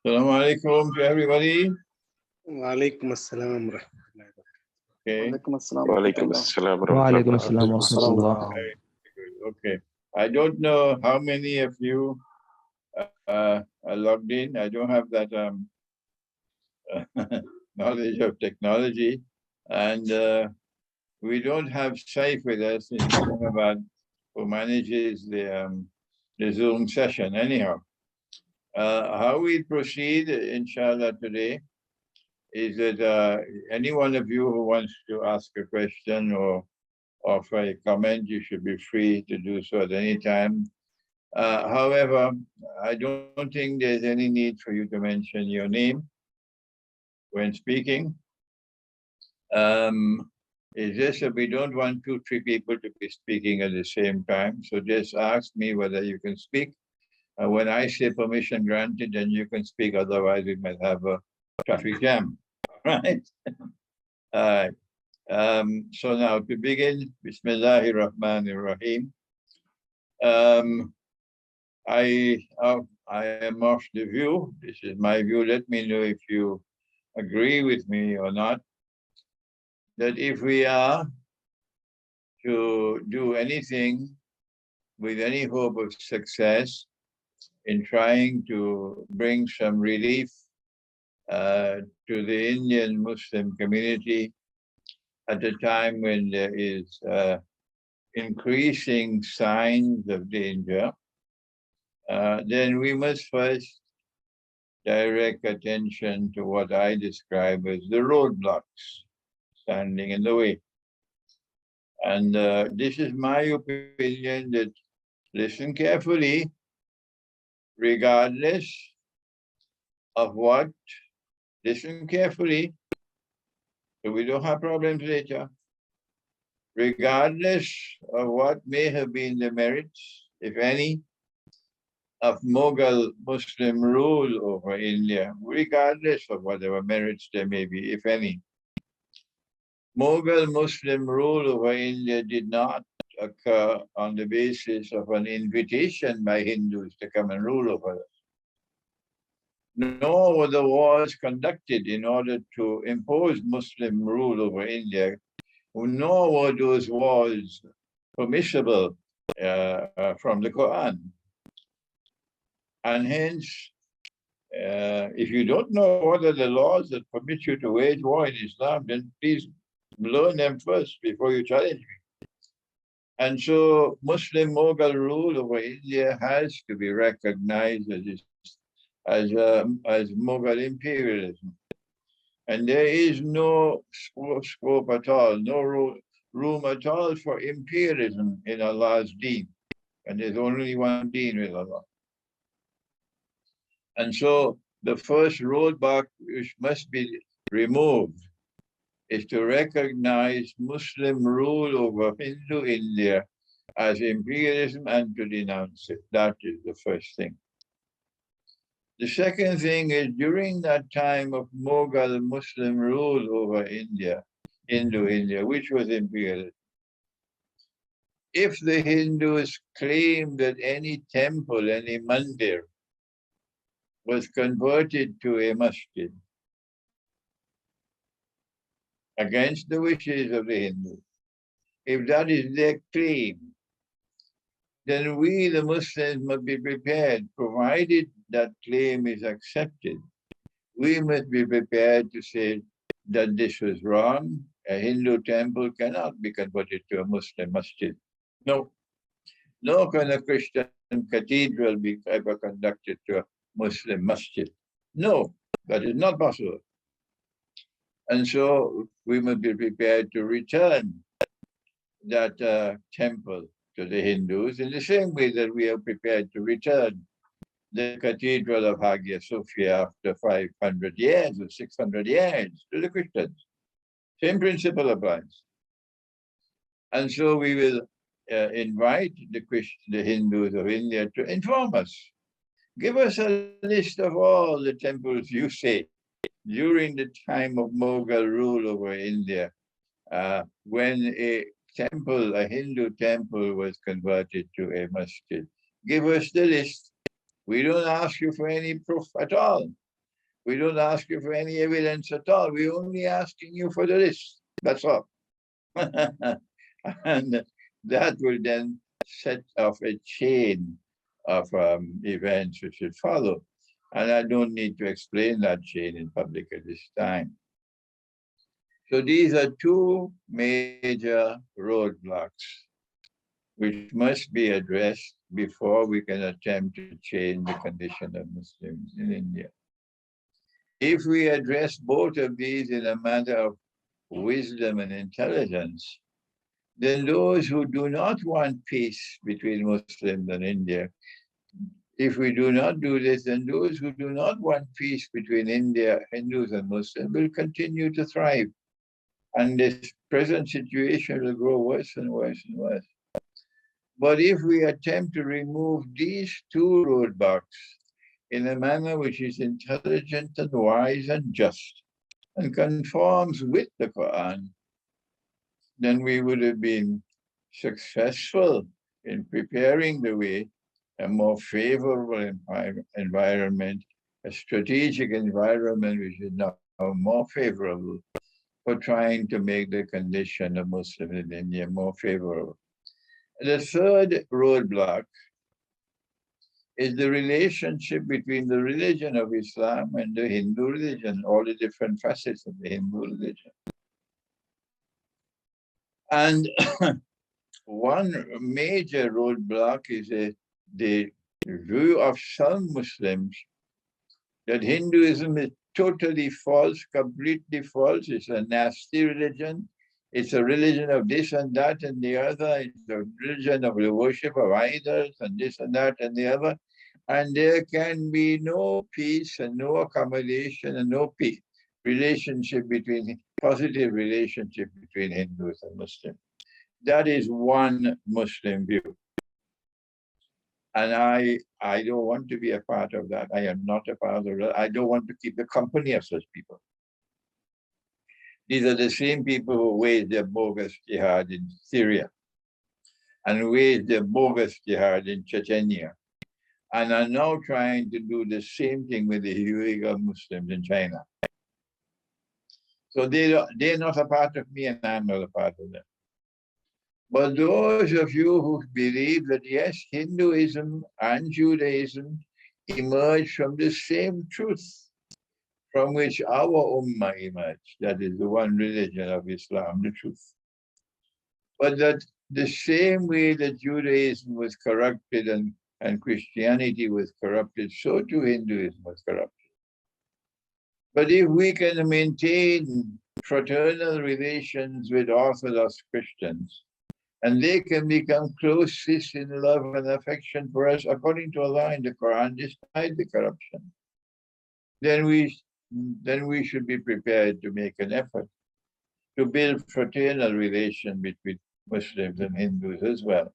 Assalamu alaikum to everybody. Walaikum assalam rahmatullahi wa barakatuh. Okay. Walaikum assalam. Walaikum assalam Walaikum warahmatullah. assalam wa rahmatullah. Okay. I don't know how many of you are logged in. I don't have that knowledge of technology. And we don't have Sheikh with us in Islamabad who manages the Zoom session anyhow. How we proceed, inshallah, today is that any one of you who wants to ask a question or offer a comment, you should be free to do so at any time. However, I don't think there's any need for you to mention your name when speaking. It's just that we don't want 2, 3 people to be speaking at the same time. So just ask me whether you can speak. When I say permission granted, then you can speak. Otherwise, we might have a traffic jam, right? All right. So now to begin, Bismillahir Rahmanir Rahim. I am of the view, this is my view, let me know if you agree with me or not, that if we are to do anything with any hope of success in trying to bring some relief to the Indian Muslim community at a time when there is increasing signs of danger, then we must first direct attention to what I describe as the roadblocks standing in the way. And this is my opinion that, listen carefully, regardless of what, listen carefully, so we don't have problems later, regardless of what may have been the merits, if any, of Mughal Muslim rule over India, regardless of whatever merits there may be, if any. Mughal Muslim rule over India did not occur on the basis of an invitation by Hindus to come and rule over us. Nor were the wars conducted in order to impose Muslim rule over India, nor were those wars permissible from the Quran. And hence, if you don't know what are the laws that permit you to wage war in Islam, then please learn them first before you challenge me. And so Muslim Mughal rule over India has to be recognized as Mughal imperialism. And there is no scope at all, no room at all for imperialism in Allah's deen. And there's only one deen with Allah. And so the first roadblock which must be removed is to recognize Muslim rule over Hindu India as imperialism and to denounce it. That is the first thing. The second thing is, during that time of Mughal Muslim rule over India, Hindu India, which was imperialism, if the Hindus claim that any temple, any mandir, was converted to a masjid against the wishes of the Hindus, if that is their claim, then we, the Muslims, must be prepared, provided that claim is accepted. We must be prepared to say that this was wrong. A Hindu temple cannot be converted to a Muslim masjid. No. Nor can a Christian cathedral be ever conducted to a Muslim masjid. No, that is not possible. And so we must be prepared to return that temple to the Hindus in the same way that we are prepared to return the Cathedral of Hagia Sophia after 500 years or 600 years to the Christians. Same principle applies. And so we will invite the Hindus of India to inform us. Give us a list of all the temples you say during the time of Mughal rule over India, when a Hindu temple was converted to a masjid. Give us the list. We don't ask you for any proof at all. We don't ask you for any evidence at all. We're only asking you for the list. That's all. And that will then set off a chain of events which will follow. And I don't need to explain that chain in public at this time. So these are two major roadblocks which must be addressed before we can attempt to change the condition of Muslims in India. If we address both of these in a matter of wisdom and intelligence, then those who do not want peace between Muslims and India, if we do not do this, then those who do not want peace between India, Hindus and Muslims will continue to thrive. And this present situation will grow worse and worse and worse. But if we attempt to remove these two roadblocks in a manner which is intelligent and wise and just and conforms with the Quran, then we would have been successful in preparing the way, a more favorable environment, a strategic environment which is now more favorable for trying to make the condition of Muslims in India more favorable. The third roadblock is the relationship between the religion of Islam and the Hindu religion, all the different facets of the Hindu religion. And one major roadblock is the view of some Muslims that Hinduism is totally false, completely false. It's a nasty religion. It's a religion of this and that and the other. It's a religion of the worship of idols and this and that and the other. And there can be no peace and no accommodation and no peace positive relationship between Hindus and Muslims. That is one Muslim view. And I don't want to be a part of that. I am not a part of that. I don't want to keep the company of such people. These are the same people who waged their bogus jihad in Syria and waged their bogus jihad in Chechnya and are now trying to do the same thing with the Uyghur Muslims in China. So they're not a part of me and I'm not a part of them. But those of you who believe that, yes, Hinduism and Judaism emerge from the same truth from which our Ummah emerged, that is the one religion of Islam, the truth. But that the same way that Judaism was corrupted and Christianity was corrupted, so too Hinduism was corrupted. But if we can maintain fraternal relations with Orthodox Christians, and they can become closest in love and affection for us according to Allah in the Quran, despite the corruption, then we should be prepared to make an effort to build fraternal relation between Muslims and Hindus as well.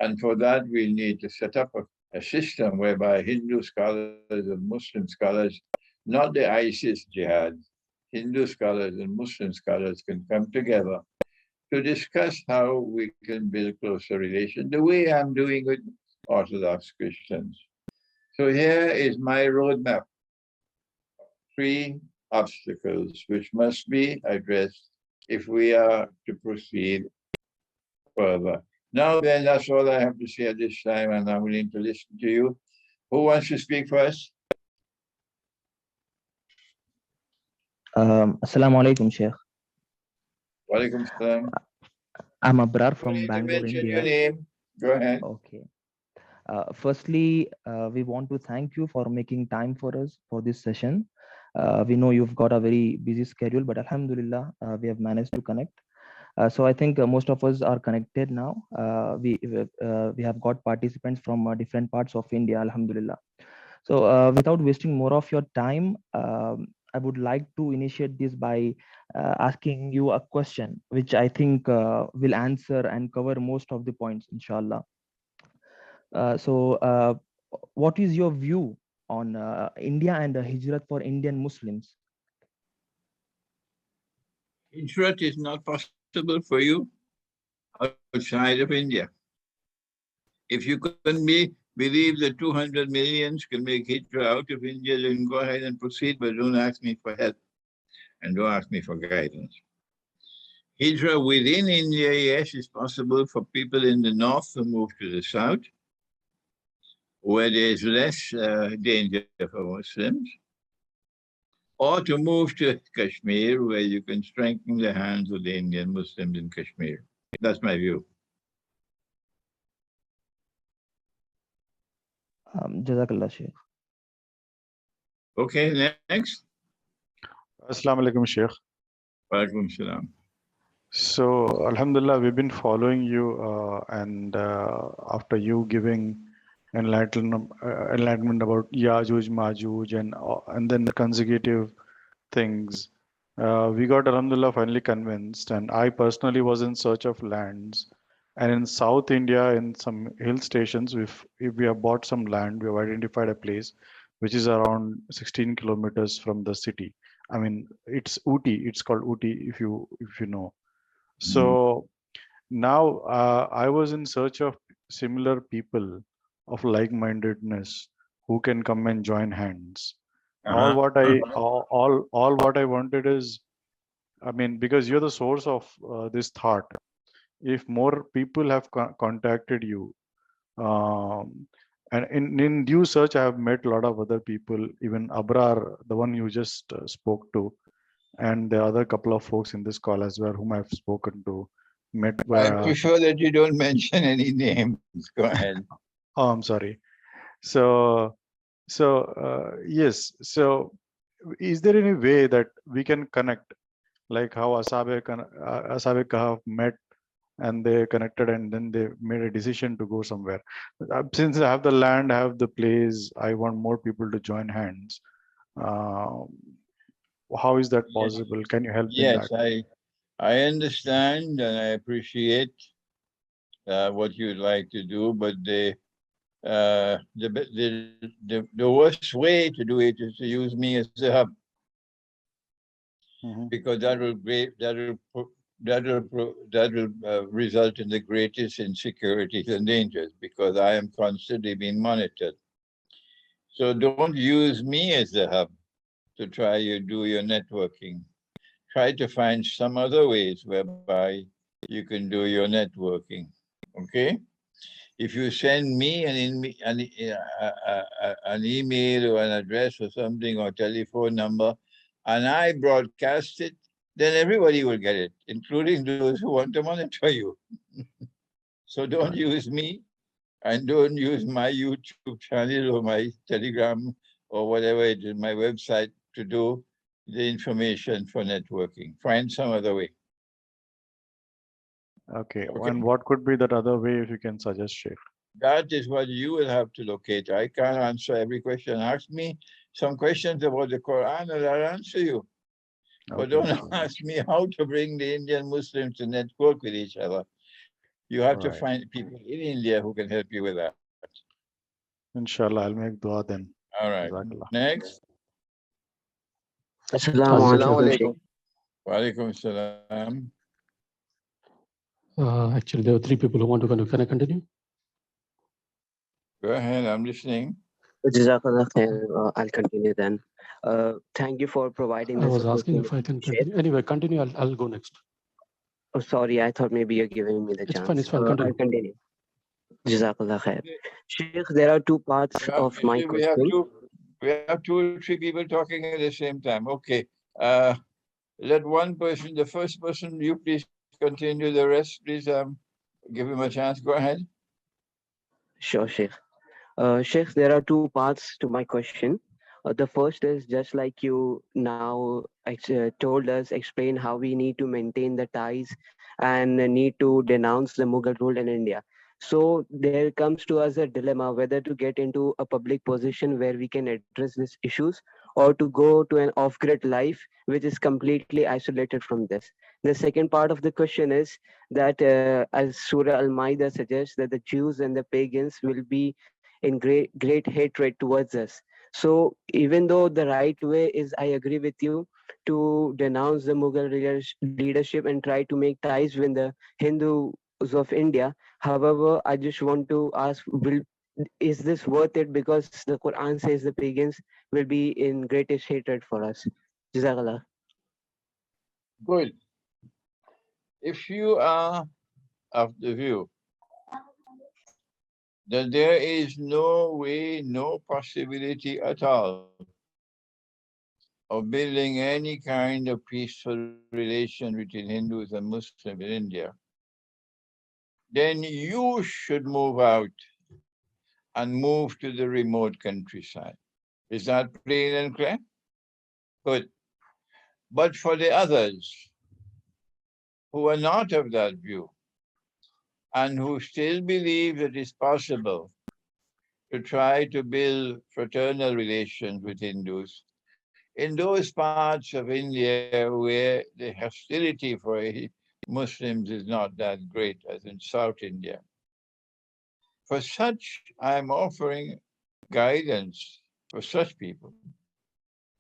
And for that, we need to set up a system whereby Hindu scholars and Muslim scholars, not the ISIS jihad, Hindu scholars and Muslim scholars can come together to discuss how we can build closer relations, the way I'm doing with Orthodox Christians. So here is my roadmap. 3 obstacles which must be addressed if we are to proceed further. Now then, that's all I have to say at this time, and I'm willing to listen to you. Who wants to speak first? Assalamu alaikum, Sheikh. Walaikum salam. I'm Abrar from You need to Bangalore, mention India. your name. Go ahead. Okay. Firstly, we want to thank you for making time for us for this session. We know you've got a very busy schedule, but Alhamdulillah, we have managed to connect. So I think most of us are connected now. We have got participants from different parts of India, Alhamdulillah. So without wasting more of your time, I would like to initiate this by asking you a question, which I think will answer and cover most of the points, inshallah. So what is your view on India and the Hijrat for Indian Muslims? Hijrat is not possible for you outside of India. If you couldn't be believe that 200 millions can make Hijrah out of India, then go ahead and proceed, but don't ask me for help and don't ask me for guidance. Hijrah within India, yes, is possible for people in the north to move to the south, where there's less danger for Muslims, or to move to Kashmir, where you can strengthen the hands of the Indian Muslims in Kashmir. That's my view. Jazakallah, Sheikh. Okay, next. Assalamu alaikum, Sheikh. Walaikum salam. So, Alhamdulillah, we've been following you, and after you giving enlightenment about Yajuj, Majuj, and then the consecutive things, we got Alhamdulillah finally convinced. And I personally was in search of lands, and in South India, in some hill stations, if we have bought some land, we have identified a place which is around 16 kilometers from the city. I mean, it's Ooty. It's called Ooty, if you know. So now I was in search of similar people of like-mindedness who can come and join hands. All what I wanted is, I mean, because you're the source of this thought. If more people have contacted you, and in due search, I have met a lot of other people, even Abrar, the one you just spoke to, and the other couple of folks in this call as well, whom I've spoken to, met. I prefer that you don't mention any names. Go ahead. Oh, I'm sorry. So yes. So, is there any way that we can connect, like how Ashabe Kahf met and they connected, and then they made a decision to go somewhere? Since I have the land, I have the place, I want more people to join hands. How is that possible? Can you help in that? Yes, I understand and I appreciate what you'd like to do, but the worst way to do it is to use me as a hub, because that will result in the greatest insecurities and dangers, because I am constantly being monitored. So don't use me as the hub to try to do your networking. Try to find some other ways whereby you can do your networking. Okay? If you send me an email or an address or something or telephone number, and I broadcast it, then everybody will get it, including those who want to monitor you. So don't use me, and don't use my YouTube channel or my Telegram or whatever it is, my website, to do the information for networking. Find some other way. Okay. And what could be that other way, if you can suggest, Sheikh? That is what you will have to locate. I can't answer every question. Ask me some questions about the Quran and I'll answer you. But don't ask me how to bring the Indian Muslims to network with each other. You have to find people in India who can help you with that. Inshallah, I'll make dua then. All right. Next. Assalamu alaikum. Wa alaikum salam. Actually, there are three people who want to continue. Can I continue? Go ahead, I'm listening. Jazakallah khair. I'll continue then. Thank you for providing this. I was asking if I can continue. Anyway, continue. I'll go next. Oh, sorry. I thought maybe you're giving me the chance. It's fine. Continue. I'll continue. Jazakallah khair. Sheikh, there are two parts of my question. We have two or three people talking at the same time. Okay. Let one person, the first person, you please continue. The rest, please give him a chance. Go ahead. Sure, Sheikh. Sheikh, there are two parts to my question. The first is just like you now told us, explain how we need to maintain the ties and need to denounce the Mughal rule in India. So there comes to us a dilemma whether to get into a public position where we can address these issues or to go to an off-grid life which is completely isolated from this. The second part of the question is that as Surah Al-Ma'idah suggests that the Jews and the pagans will be in great hatred towards us. So even though the right way is, I agree with you, to denounce the Mughal leadership and try to make ties with the Hindus of India. However, I just want to ask, will is this worth it? Because the Quran says the pagans will be in greatest hatred for us. Jazakallah. Good. If you are of the view that there is no way, no possibility at all of building any kind of peaceful relation between Hindus and Muslims in India, then you should move out and move to the remote countryside. Is that plain and clear? Good. But for the others who are not of that view and who still believe that it's possible to try to build fraternal relations with Hindus, in those parts of India where the hostility for Muslims is not that great as in South India, for such, I'm offering guidance for such people.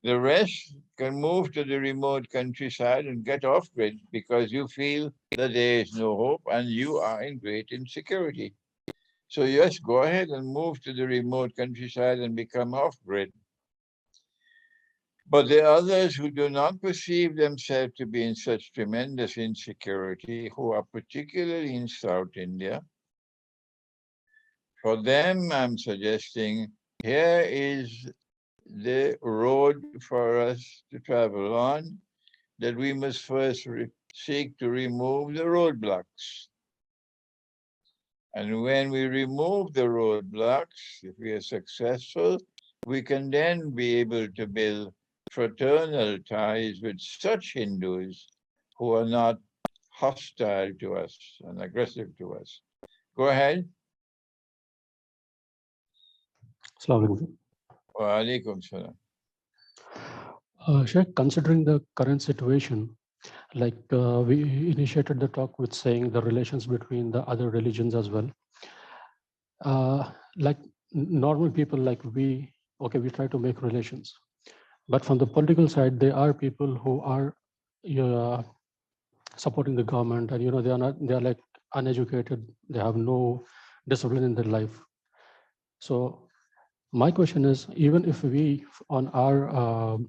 The rest can move to the remote countryside and get off grid because you feel that there is no hope and you are in great insecurity. So yes, go ahead and move to the remote countryside and become off grid. But there are others who do not perceive themselves to be in such tremendous insecurity, who are particularly in South India. For them, I'm suggesting here is the road for us to travel on, that we must first seek to remove the roadblocks. And when we remove the roadblocks, if we are successful, we can then be able to build fraternal ties with such Hindus who are not hostile to us and aggressive to us. Go ahead. Assalamu alaikum. Wa alaikum salam. Sheikh, considering the current situation, like we initiated the talk with saying the relations between the other religions as well. Like normal people like we try to make relations. But from the political side, there are people who are supporting the government, and they are like uneducated. They have no discipline in their life. So my question is, even if we on our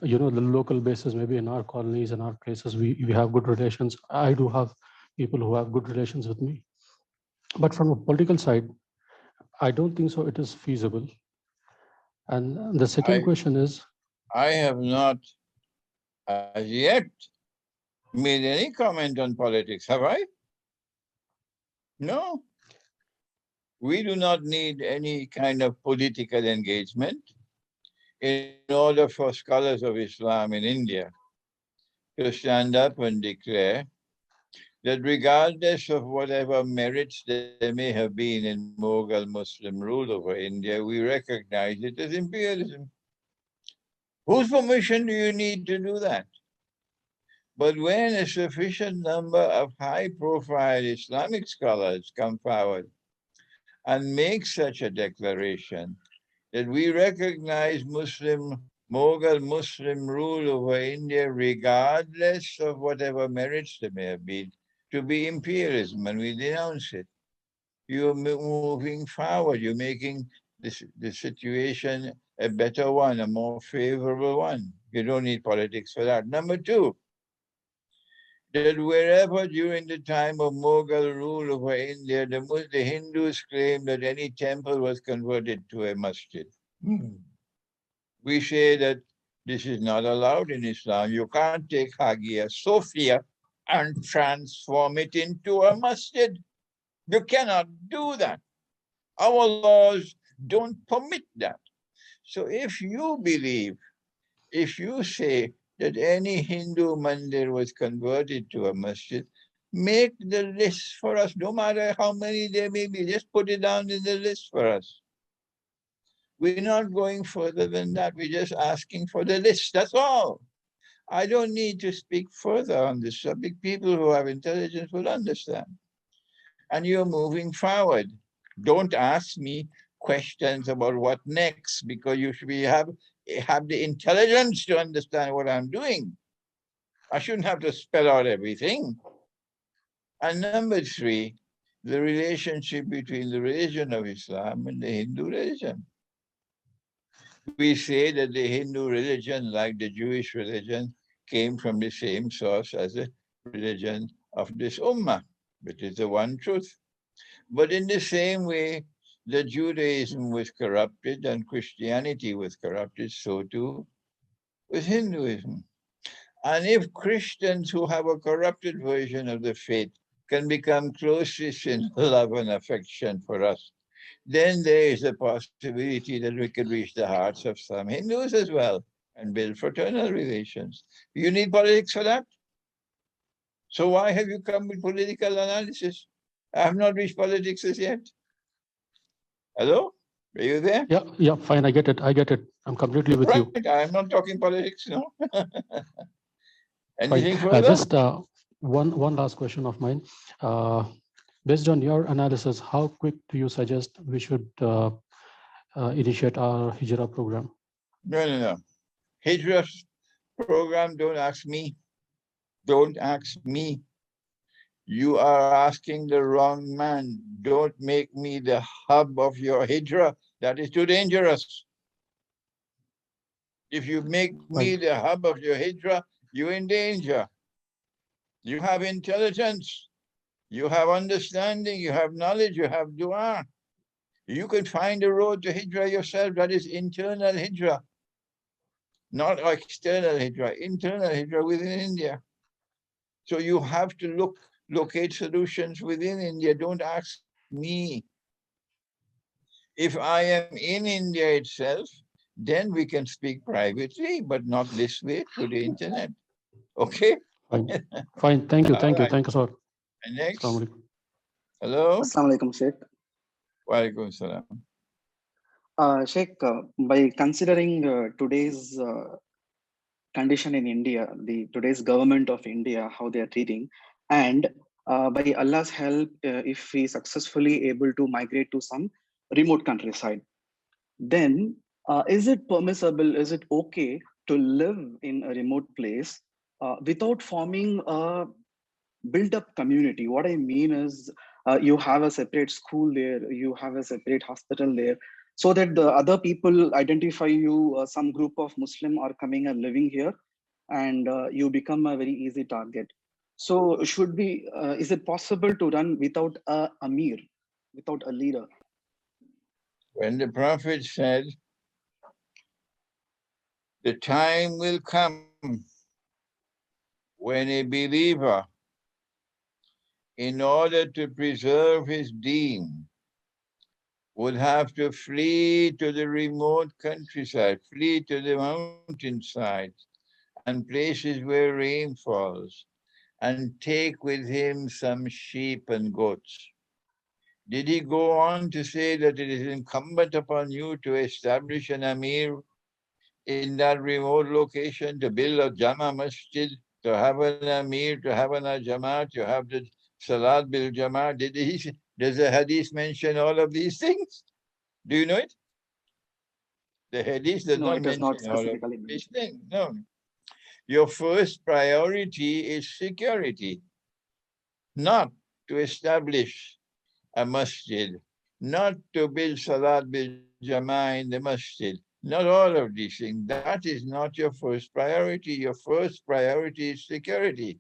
the local basis, maybe in our colonies and our places, we have good relations. I do have people who have good relations with me. But from a political side, I don't think so it is feasible. And the second question is, I have not as yet made any comment on politics, have I? No. We do not need any kind of political engagement in order for scholars of Islam in India to stand up and declare that regardless of whatever merits there may have been in Mughal Muslim rule over India, we recognize it as imperialism. Whose permission do you need to do that? But when a sufficient number of high-profile Islamic scholars come forward and make such a declaration that we recognize Mughal Muslim rule over India, regardless of whatever merits there may have been, to be imperialism, and we denounce it. You're moving forward. You're making the situation a better one, a more favorable one. You don't need politics for that. Number two, that wherever during the time of Mughal rule over India, the Hindus claimed that any temple was converted to a masjid. We say that this is not allowed in Islam. You can't take Hagia Sophia and transform it into a masjid. You cannot do that. Our laws don't permit that. So if you believe, if you say that any Hindu mandir was converted to a masjid, make the list for us, no matter how many there may be, just put it down in the list for us. We're not going further than that. We're just asking for the list, that's all. I don't need to speak further on this subject. People who have intelligence will understand. And you're moving forward. Don't ask me questions about what next, because you should have the intelligence to understand what I'm doing. I shouldn't have to spell out everything. And number three, the relationship between the religion of Islam and the Hindu religion. We say that the Hindu religion, like the Jewish religion, came from the same source as the religion of this ummah, which is the one truth. But in the same way that Judaism was corrupted and Christianity was corrupted, so too was Hinduism. And if Christians who have a corrupted version of the faith can become closest in love and affection for us, then there is a possibility that we could reach the hearts of some Hindus as well and build fraternal relations. You need politics for that? So why have you come with political analysis? I have not reached politics as yet. Hello? Are you there? Yeah, fine. I get it. I'm completely with you. I am not talking politics, no. Anything Fine. further? Just one last question of mine. Based on your analysis, how quick do you suggest we should initiate our Hijrah program? No. Hijrah program, don't ask me. Don't ask me. You are asking the wrong man. Don't make me the hub of your Hijrah. That is too dangerous. If you make me the hub of your Hijrah, you're in danger. You have intelligence. You have understanding. You have knowledge. You have dua. You can find a road to Hijrah yourself. That is internal Hijrah. Not external Hijrah, internal Hijrah within India. So you have to locate solutions within India. Don't ask me. If I am in India itself, then we can speak privately, but not this way through the internet. Okay? Fine. Thank you, sir. And next. Assalamu alaikum. Hello? Assalamu alaikum, Sheikh. Wa alaikum salam. Sheikh, by considering today's condition in India, today's government of India, how they are treating, and by Allah's help, if we successfully able to migrate to some remote countryside, then is it permissible, is it okay to live in a remote place without forming a built-up community? What I mean is you have a separate school there, you have a separate hospital there, so that the other people identify you, some group of Muslim are coming and living here, and you become a very easy target. So is it possible to run without a Amir, without a leader? When the Prophet said, the time will come when a believer, in order to preserve his deen, would have to flee to the remote countryside, flee to the mountainsides and places where rain falls, and take with him some sheep and goats. Did he go on to say that it is incumbent upon you to establish an Amir in that remote location, to build a Jama Masjid, to have an Amir, to have an Jamaat, to have the Salat bil Jamaat? Does the Hadith mention all of these things? Do you know it? The Hadith does not mention all of these things. No. Your first priority is security, not to establish a masjid, not to build Salat bil Jama'ah in the masjid, not all of these things. That is not your first priority. Your first priority is security.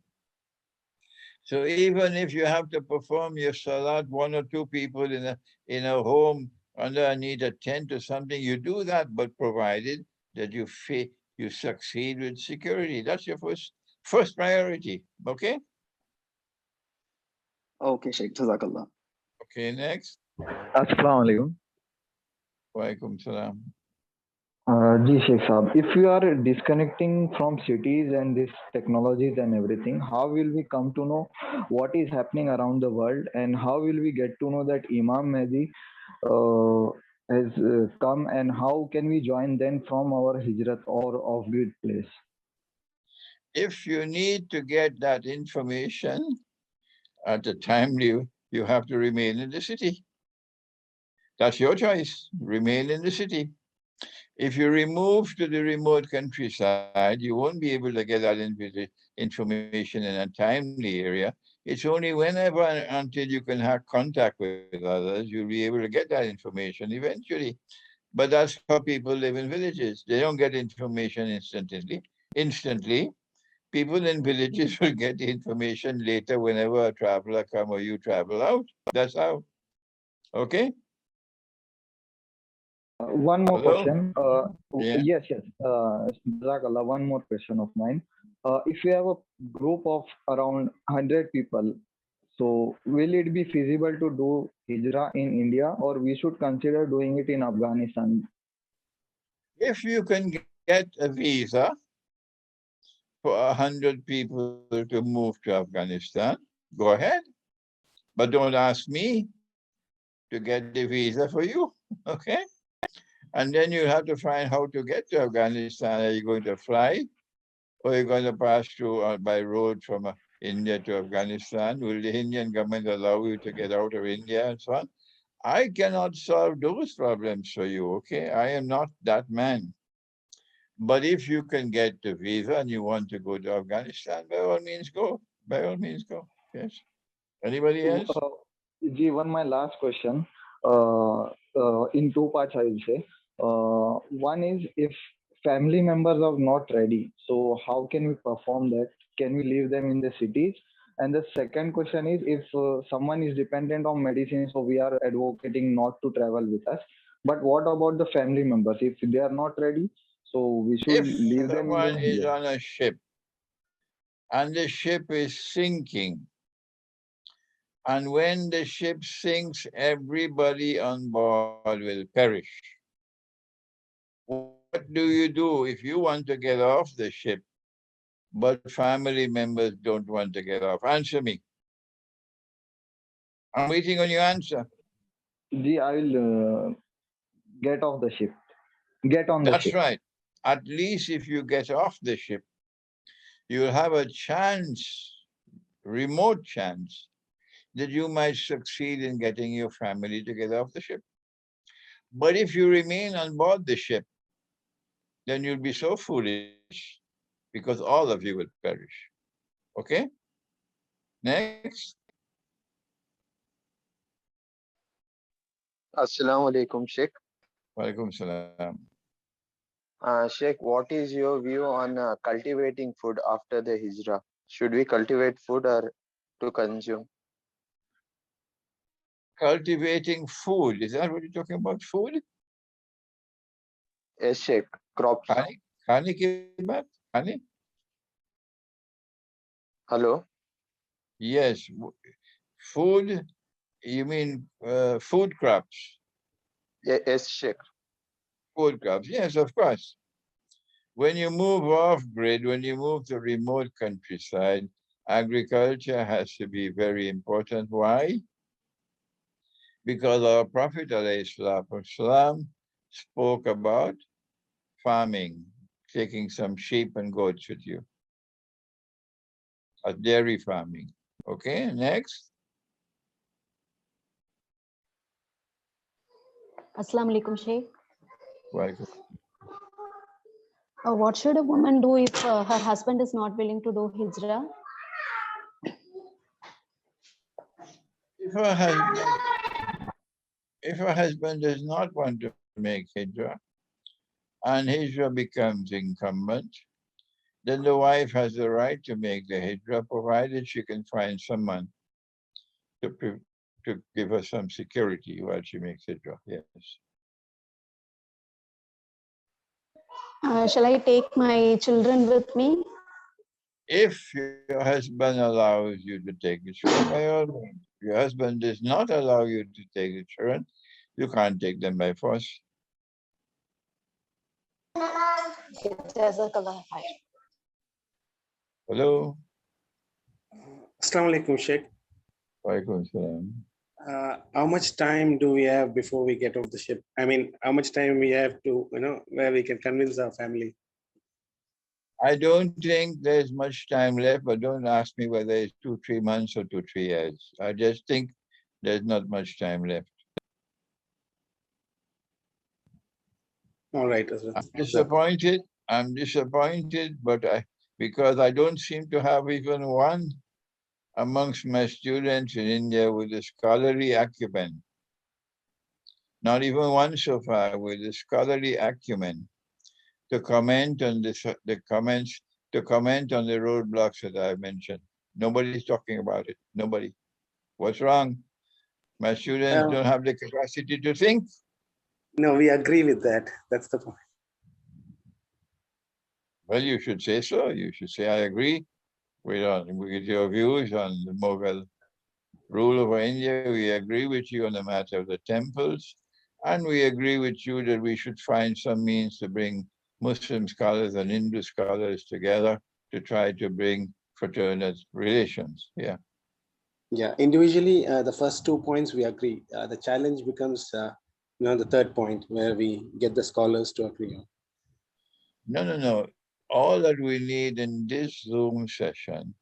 So even if you have to perform your Salat, one or two people in a home underneath a tent or something, you do that, but provided that you succeed with security. That's your first priority. Okay? Okay, Sheikh. Jazakallah. Okay, next. Assalamu alaikum. Wa alaikum salam. Ji Sheikh Saab, if we are disconnecting from cities and these technologies and everything, how will we come to know what is happening around the world, and how will we get to know that Imam Mahdi has come, and how can we join then from our Hijrat or off-grid place? If you need to get that information at the time, you have to remain in the city. That's your choice. Remain in the city. If you remove to the remote countryside, you won't be able to get that information in a timely area. It's only whenever until you can have contact with others, you'll be able to get that information eventually. But that's how people live in villages. They don't get information instantly. Instantly, people in villages will get the information later whenever a traveler come or you travel out. That's how. Okay? One more Hello? question. Yeah. Yes, yes. Jazakallah, one more question of mine. If we have a group of around 100 people, so will it be feasible to do Hijrah in India, or we should consider doing it in Afghanistan? If you can get a visa for 100 people to move to Afghanistan, go ahead. But don't ask me to get the visa for you. Okay? And then you have to find how to get to Afghanistan. Are you going to fly? Or are you going to pass through by road from India to Afghanistan? Will the Indian government allow you to get out of India and so on? I cannot solve those problems for you, okay? I am not that man. But if you can get the visa and you want to go to Afghanistan, by all means go. By all means go. Yes. Anybody else? One my last question. In two parts, I will say. One is if family members are not ready, so how can we perform that? Can we leave them in the cities? And the second question is if someone is dependent on medicine, so we are advocating not to travel with us. But what about the family members? If they are not ready, so we should If leave them in someone the is on a ship and the ship is sinking, and when the ship sinks, everybody on board will perish. What do you do if you want to get off the ship, but family members don't want to get off? Answer me. I'm waiting on your answer. I will get off the ship. Get on the That's ship. right. At least if you get off the ship, you'll have a chance, remote chance, that you might succeed in getting your family to get off the ship. But if you remain on board the ship, then you'll be so foolish because all of you will perish. Okay? Next. Assalamu alaikum, Sheikh. Walaikum salam. Sheikh, what is your view on cultivating food after the Hijrah? Should we cultivate food or to consume? Cultivating food. Is that what you're talking about? Food? Yes, Sheikh. Crops. Khani? Khani ki baat? Khani? Hello? Yes. Food, you mean food crops? Yes, Sheikh. Food crops. Yes, of course. When you move off grid, when you move to remote countryside, agriculture has to be very important. Why? Because our Prophet ﷺ spoke about farming, taking some sheep and goats with you, dairy farming. Okay, next. Assalamu alaikum, Sheikh. Welcome. What should a woman do if her husband is not willing to do Hijrah? If her husband does not want to make Hijrah, and Hijrah becomes incumbent, then the wife has the right to make the Hijrah, provided she can find someone to give her some security while she makes Hijrah. Yes. Shall I take my children with me? If your husband allows you to take the children, by all means. If your husband does not allow you to take the children, you can't take them by force. Hello. Assalamu alaikum, Sheikh. Walaikum salam. How much time do we have before we get off the ship? I mean, how much time we have to, where we can convince our family? I don't think there's much time left, but don't ask me whether it's 2-3 months or 2-3 years. I just think there's not much time left. All right. I'm disappointed, but because I don't seem to have even one amongst my students in India with a scholarly acumen, not even one so far, with a scholarly acumen, to comment on to comment on the roadblocks that I've mentioned. Nobody's talking about it. Nobody. What's wrong? My students don't have the capacity to think. No, we agree with that. That's the point. Well, you should say so. You should say, I agree with your views on the Mughal rule over India. We agree with you on the matter of the temples. And we agree with you that we should find some means to bring Muslim scholars and Hindu scholars together to try to bring fraternal relations. Yeah. Yeah, individually, the first 2 points we agree. The challenge becomes, the third point where we get the scholars to agree on. No. All that we need in this Zoom session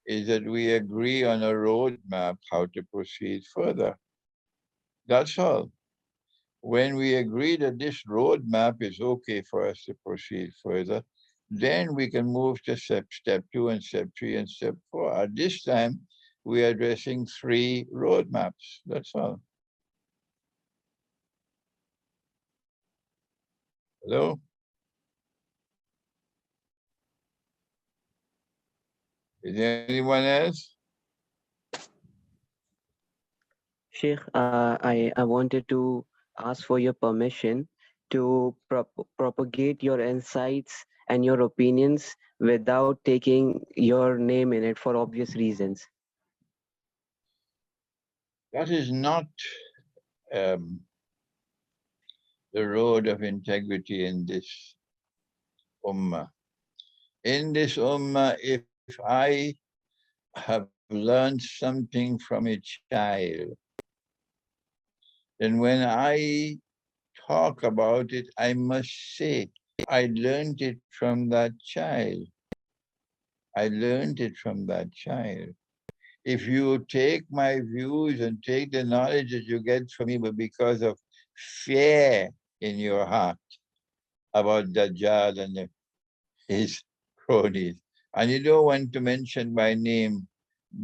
is that we agree on a roadmap how to proceed further. That's all. When we agree that this roadmap is okay for us to proceed further, then we can move to step 2 and step 3 and step 4. At this time, we are addressing 3 roadmaps. That's all. Hello? Is there anyone else? Sheikh, I wanted to ask for your permission to propagate your insights and your opinions without taking your name in it for obvious reasons. That is not the road of integrity in this ummah. In this ummah, if I have learned something from a child, then when I talk about it, I must say, I learned it from that child. I learned it from that child. If you take my views and take the knowledge that you get from me, but because of fear in your heart about Dajjal and his cronies, and you don't want to mention my name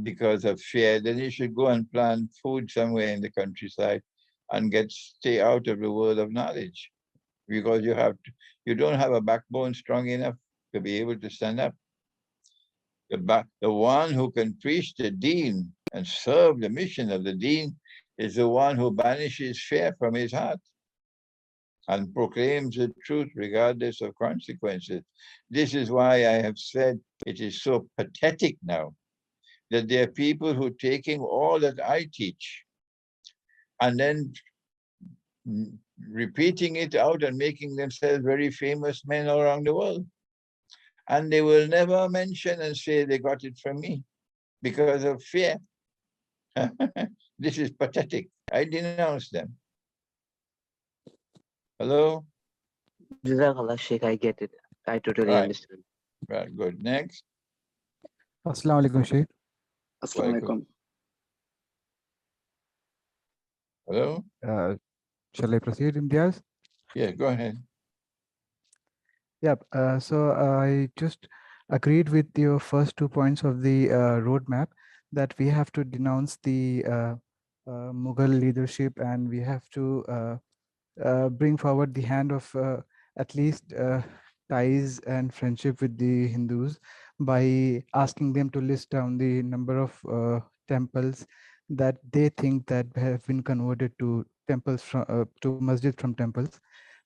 because of fear, then you should go and plant food somewhere in the countryside and stay out of the world of knowledge, because you don't have a backbone strong enough to be able to stand up. The one who can preach the deen and serve the mission of the deen is the one who banishes fear from his heart and proclaims the truth regardless of consequences. This is why I have said it is so pathetic now that there are people who are taking all that I teach and then repeating it out and making themselves very famous men around the world. And they will never mention and say they got it from me because of fear. This is pathetic. I denounce them. Hello? Jazakallah, Sheikh, I get it. I totally understand. Right, good. Next. Assalamu alaikum, Sheikh. Assalamu alaikum. Hello? Shall I proceed, Imtiaz? Yeah, go ahead. Yeah, so I just agreed with your first 2 points of the roadmap, that we have to denounce the Mughal leadership, and we have to bring forward the hand of at least ties and friendship with the Hindus by asking them to list down the number of temples that they think that have been converted to temples from to masjid from temples.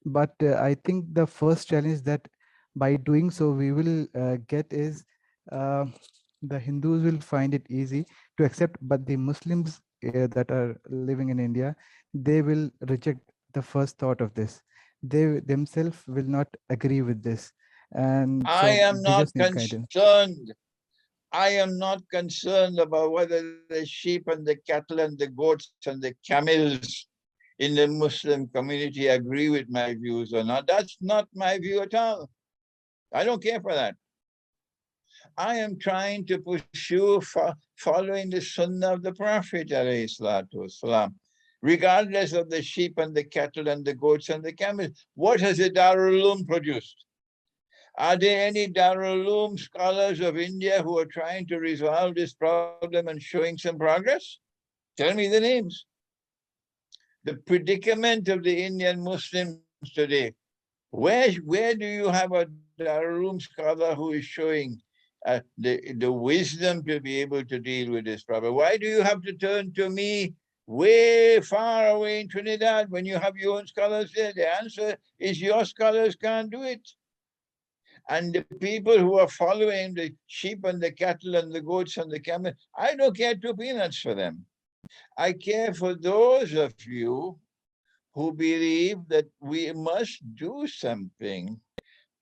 But I think the first challenge that by doing so we will get is the Hindus will find it easy to accept, but the Muslims that are living in India, they will reject the first thought of this. They themselves will not agree with this. And so I am they not just need guidance. concerned. I am not concerned about whether the sheep and the cattle and the goats and the camels in the Muslim community agree with my views or not. That's not my view at all. I don't care for that. I am trying to pursue following the sunnah of the Prophet, والسلام, regardless of the sheep and the cattle and the goats and the camels. What has the Darul Uloom produced? Are there any Darul Uloom scholars of India who are trying to resolve this problem and showing some progress? Tell me the names. The predicament of the Indian Muslims today. Where do you have a Darul Uloom scholar who is showing the wisdom to be able to deal with this problem? Why do you have to turn to me way far away in Trinidad when you have your own scholars there? The answer is your scholars can't do it. And the people who are following the sheep and the cattle and the goats and the camel, I don't care 2 peanuts for them. I care for those of you who believe that we must do something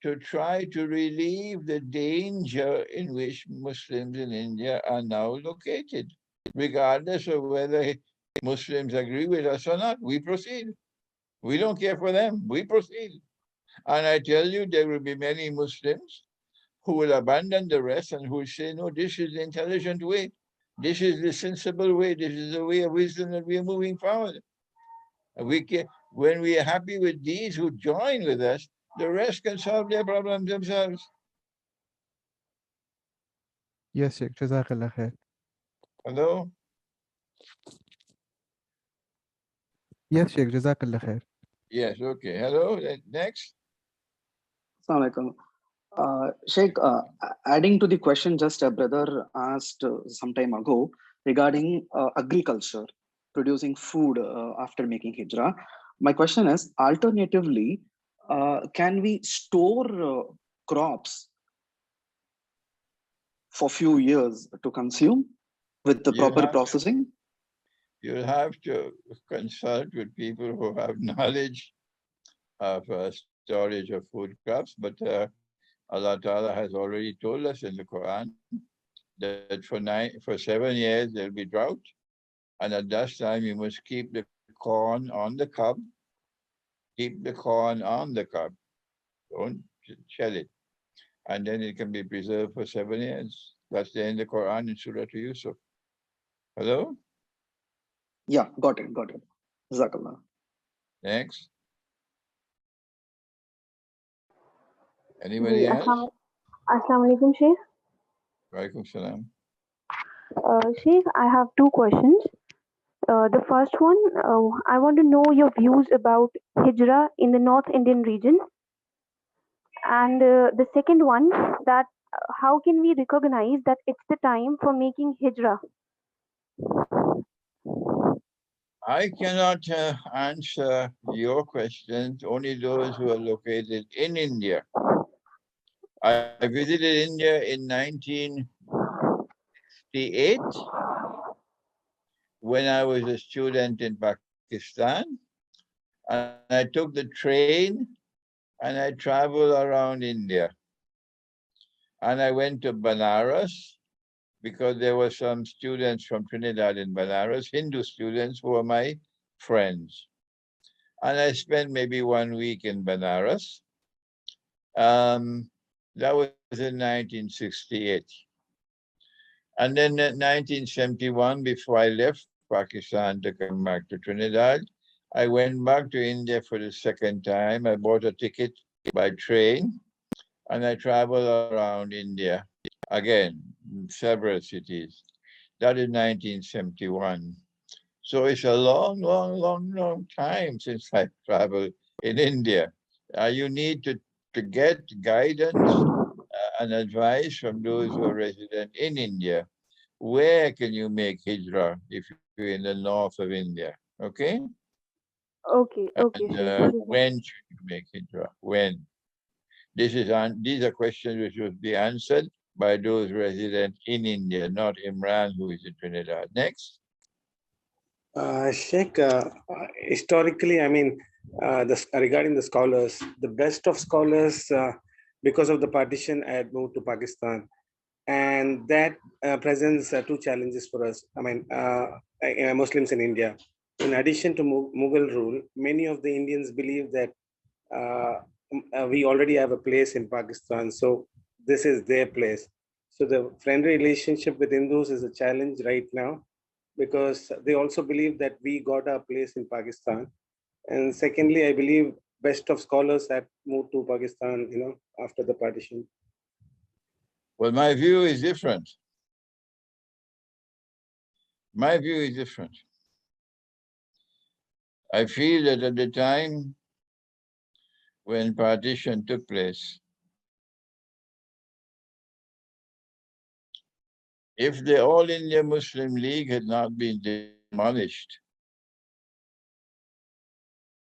to try to relieve the danger in which Muslims in India are now located. Regardless of whether Muslims agree with us or not, we proceed. We don't care for them, we proceed. And I tell you, there will be many Muslims who will abandon the rest and who will say, no, this is the intelligent way. This is the sensible way. This is the way of wisdom that we are moving forward. And when we are happy with these who join with us, the rest can solve their problems themselves. Yes, Sheikh. Jazakallah khair. Hello? Yes, Sheikh. Jazakallah khair. Yes, okay. Hello, next. Assalamu alaikum. Sheikh, adding to the question just a brother asked some time ago regarding agriculture, producing food after making hijrah. My question is, alternatively, can we store crops for few years to consume with the proper processing? You'll have to consult with people who have knowledge of storage of food crops, but Allah Ta'ala has already told us in the Quran that for 7 years there'll be drought, and at that time you must keep the corn on the cob. Keep the corn on the cob. Don't shell it. And then it can be preserved for 7 years. That's there in the Quran in Surah to Yusuf. Hello? Yeah, got it. Jazakallah. Next. Anybody else? Assalamu alaikum, Sheikh. Walaikum salam. Sheikh, I have 2 questions. The first one, I want to know your views about Hijrah in the North Indian region. And the second one, that how can we recognize that it's the time for making Hijrah? I cannot answer your questions, only those who are located in India. I visited India in 1968 when I was a student in Pakistan, and I took the train and I traveled around India. And I went to Banaras because there were some students from Trinidad in Banaras, Hindu students who were my friends. And I spent maybe 1 week in Banaras. That was in 1968. And then in 1971, before I left Pakistan to come back to Trinidad, I went back to India for the second time. I bought a ticket by train and I traveled around India again, in several cities. That is 1971. So it's a long time since I traveled in India. You need to get guidance and advice from those who are resident in India. Where can you make Hijrah if you're in the north of India? Okay? Okay. And when should you make Hijrah? When? These are questions which will be answered by those resident in India, not Imran, who is in Trinidad. Next. Sheikh, historically, I mean, regarding the scholars, the best of scholars, because of the partition, had moved to Pakistan. And that presents 2 challenges for us. I mean, Muslims in India. In addition to Mughal rule, many of the Indians believe that we already have a place in Pakistan, so this is their place. So the friendly relationship with Hindus is a challenge right now, because they also believe that we got our place in Pakistan. And secondly, I believe best of scholars had moved to Pakistan, after the partition? Well, my view is different. My view is different. I feel that at the time when partition took place, if the All India Muslim League had not been demolished,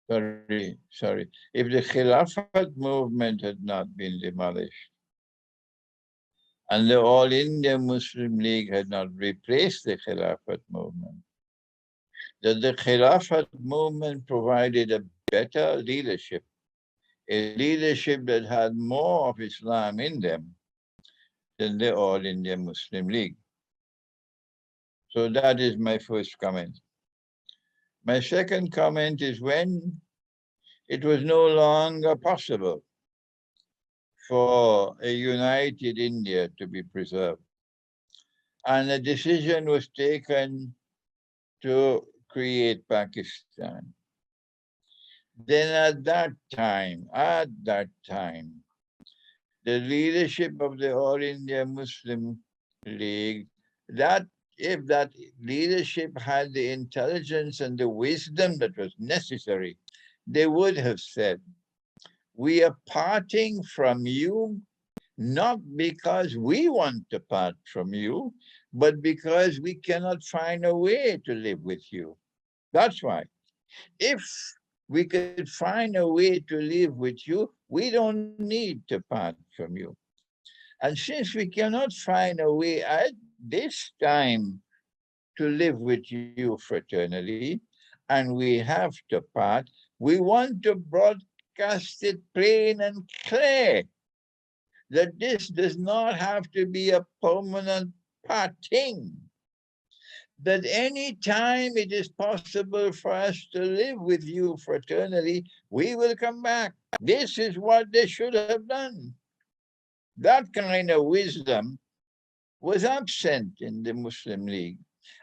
if the Khilafat movement had not been demolished, and the All India Muslim League had not replaced the Khilafat movement, that the Khilafat movement provided a better leadership, a leadership that had more of Islam in them than the All India Muslim League. So that is my first comment. My second comment is when it was no longer possible for a united India to be preserved, and a decision was taken to create Pakistan. Then at that time, the leadership of the All India Muslim League, that if that leadership had the intelligence and the wisdom that was necessary, they would have said, we are parting from you, not because we want to part from you, but because we cannot find a way to live with you. That's why. If we could find a way to live with you, we don't need to part from you. And since we cannot find a way at this time to live with you fraternally, and we have to part, we want to broadcast it plain and clear that this does not have to be a permanent parting. That any time it is possible for us to live with you fraternally, we will come back. This is what they should have done. That kind of wisdom was absent in the Muslim League.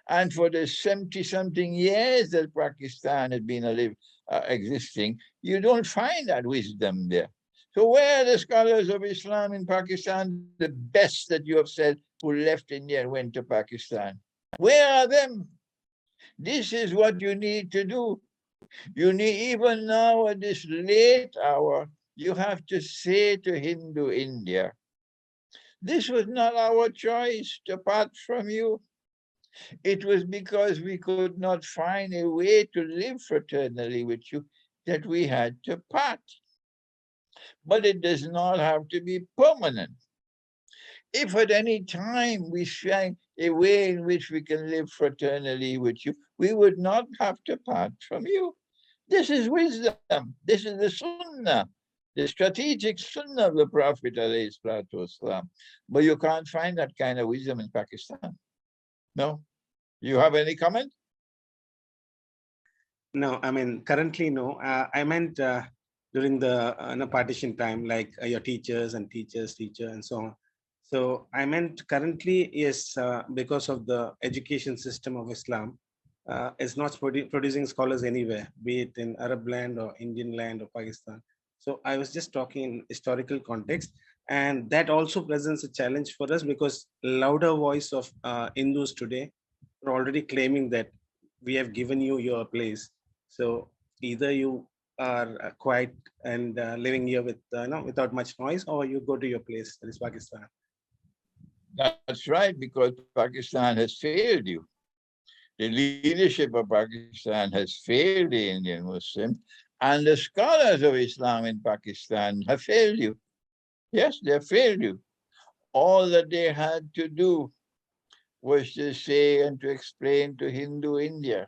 And for the 70-something years that Pakistan has been existing, you don't find that wisdom there. So where are the scholars of Islam in Pakistan, the best that you have said, who left India and went to Pakistan? Where are them? This is what you need to do. You need, even now at this late hour, you have to say to Hindu India, this was not our choice to part from you. It was because we could not find a way to live fraternally with you that we had to part. But it does not have to be permanent. If at any time we find a way in which we can live fraternally with you, we would not have to part from you. This is wisdom. This is the sunnah, the strategic sunnah of the Prophet ﷺ. But you can't find that kind of wisdom in Pakistan. No? You have any comment? No, I mean, currently, no. I meant during the partition time, like your teachers and teacher, and so on. So I meant currently, yes, because of the education system of Islam, is not producing scholars anywhere, be it in Arab land or Indian land or Pakistan. So I was just talking in historical context, and that also presents a challenge for us because louder voice of Hindus today are already claiming that we have given you your place. So either you are quiet and living here with without much noise, or you go to your place, that is Pakistan. That's right, because Pakistan has failed you. The leadership of Pakistan has failed the Indian Muslims, and the scholars of Islam in Pakistan have failed you. Yes, they have failed you. All that they had to do was to say and to explain to Hindu India,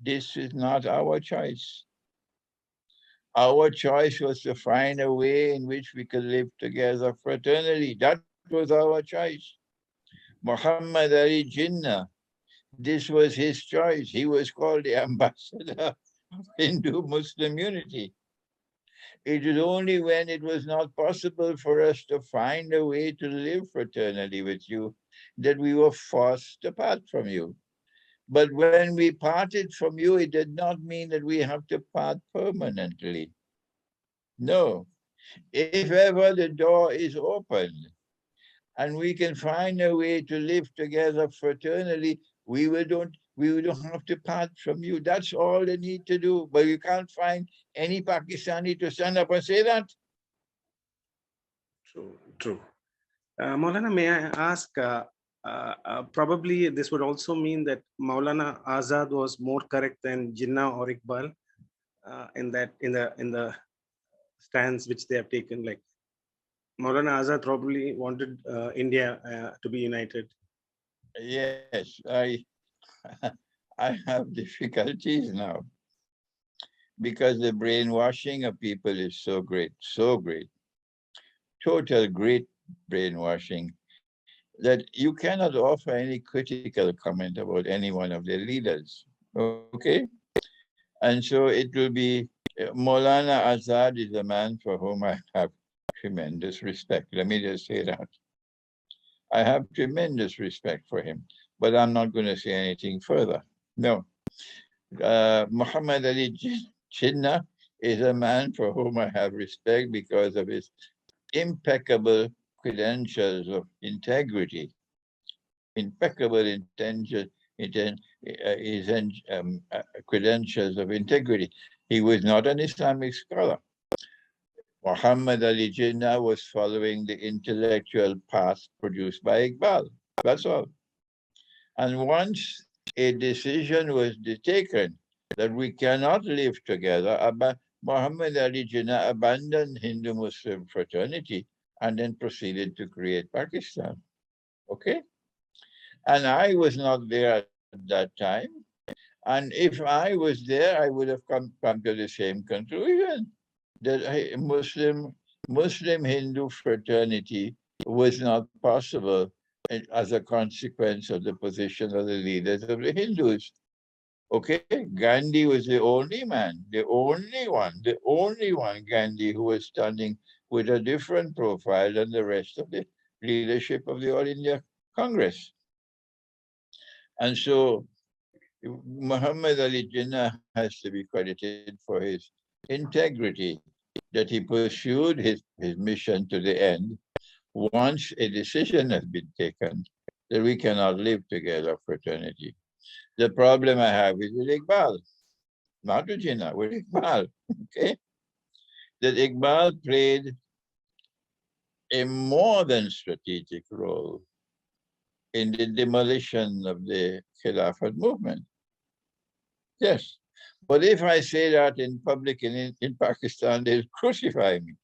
this is not our choice. Our choice was to find a way in which we could live together fraternally. That was our choice. Muhammad Ali Jinnah, this was his choice. He was called the ambassador of Hindu-Muslim unity. It is only when it was not possible for us to find a way to live fraternally with you that we were forced to part from you. But when we parted from you, it did not mean that we have to part permanently. No. If ever the door is open and we can find a way to live together fraternally, we don't have to part from you. That's all they need to do. But you can't find any Pakistani to stand up and say that. True, true. Maulana, may I ask, probably this would also mean that Maulana Azad was more correct than Jinnah or Iqbal in the stance which they have taken. Like Maulana Azad probably wanted India to be united. Yes, I have difficulties now because the brainwashing of people is so great, total great brainwashing, that you cannot offer any critical comment about any one of their leaders. Okay? And so it will be Maulana Azad is a man for whom I have tremendous respect. Let me just say that. I have tremendous respect for him, but I'm not going to say anything further. No. Muhammad Ali Jinnah is a man for whom I have respect because of his impeccable credentials of integrity. Impeccable credentials of integrity. He was not an Islamic scholar. Muhammad Ali Jinnah was following the intellectual path produced by Iqbal. That's all. And once a decision was taken that we cannot live together, Muhammad Ali Jinnah abandoned Hindu-Muslim fraternity and then proceeded to create Pakistan. Okay? And I was not there at that time. And if I was there, I would have come to the same conclusion that Muslim-Hindu fraternity was not possible as a consequence of the position of the leaders of the Hindus. Okay, Gandhi was the only man, the only one, Gandhi, who was standing with a different profile than the rest of the leadership of the All India Congress. And so Muhammad Ali Jinnah has to be credited for his integrity, that he pursued his mission to the end once a decision has been taken that we cannot live together fraternity. The problem I have is with Iqbal, not with Jinnah, with Iqbal, okay? That Iqbal played a more than strategic role in the demolition of the Khilafat movement. Yes, but if I say that in public in Pakistan, they'll crucify me.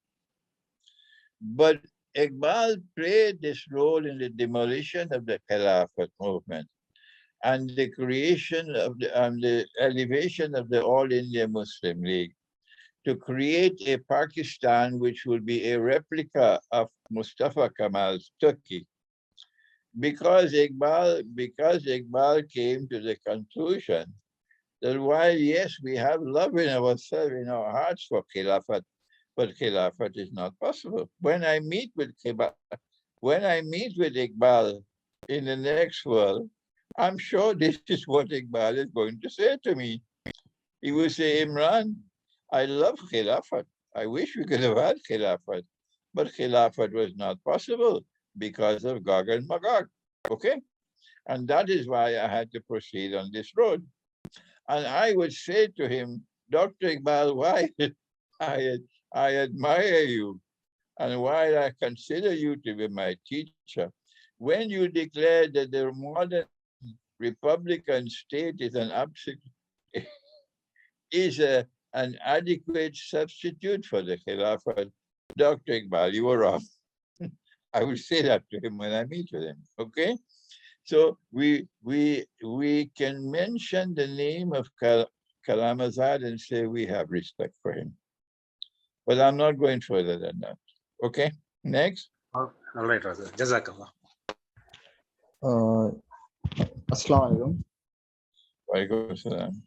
But Iqbal played this role in the demolition of the Khilafat movement and the creation of the elevation of the All India Muslim League to create a Pakistan which will be a replica of Mustafa Kemal's Turkey. Because Iqbal came to the conclusion that while, yes, we have love in ourselves, in our hearts for Khilafat, but Khilafat is not possible. When I meet with Iqbal in the next world, I'm sure this is what Iqbal is going to say to me. He will say, Imran, I love Khilafat. I wish we could have had Khilafat, but Khilafat was not possible because of Gog and Magog. Okay? And that is why I had to proceed on this road. And I would say to him, Dr. Iqbal, why I admire you and why I consider you to be my teacher, when you declare that the modern Republican state is an adequate substitute for the Khilafat, Dr. Iqbal, you were wrong. I will say that to him when I meet with him, okay? So we can mention the name of Kalam Azad and say we have respect for him. But I'm not going further than that. Okay, next. All right, Raza. Jazakallah. Assalamu alaikum.